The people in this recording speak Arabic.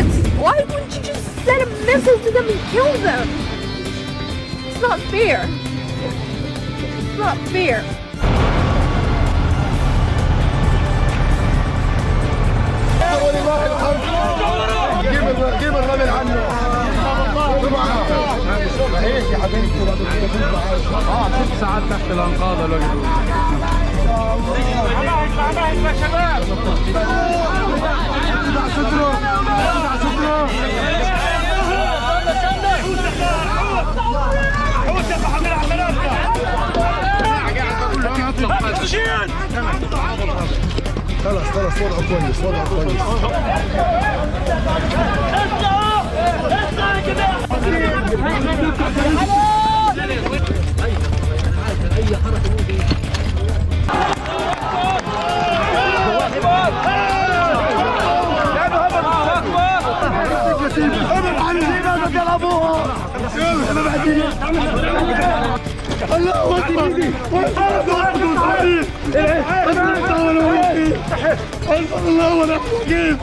kids. Why wouldn't you just send a missile to them and kill them? It's not fair. It's not fair. جيب الرمل عنه. ايش يا حبيبي 6 ساعات تحت الانقاض الوجدوا. يا شباب صدره خلاص وضعه كويس اي حركه ممكن الله اكبر الله ونعم الوكيل